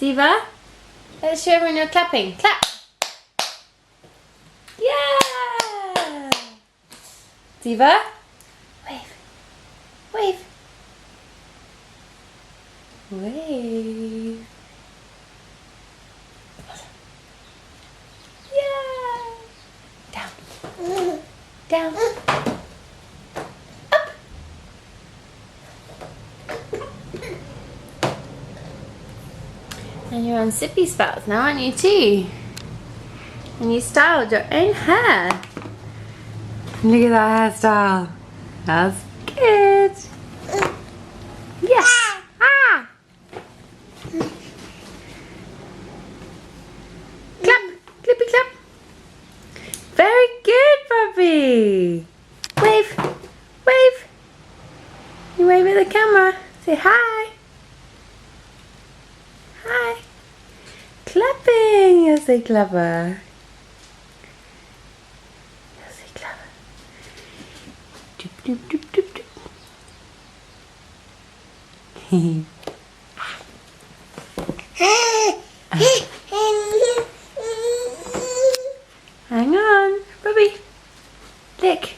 Diva, let's show everyone you're clapping. Clap! Yeah! Diva, wave. Wave. Wave. Yeah! Down. Down. Up. And you're on Sippy Spouts now, aren't you too? And you styled your own hair. Look at that hairstyle. That's good. Yeah. Ah. Clap. Clippy clap. Very good, puppy. Wave. Wave. You wave at the camera. Say hi. Hi. Clapping. You're so clever. You're so clever. Doop, doop, doop, doop, doop. Hang on, Ruby. Lick.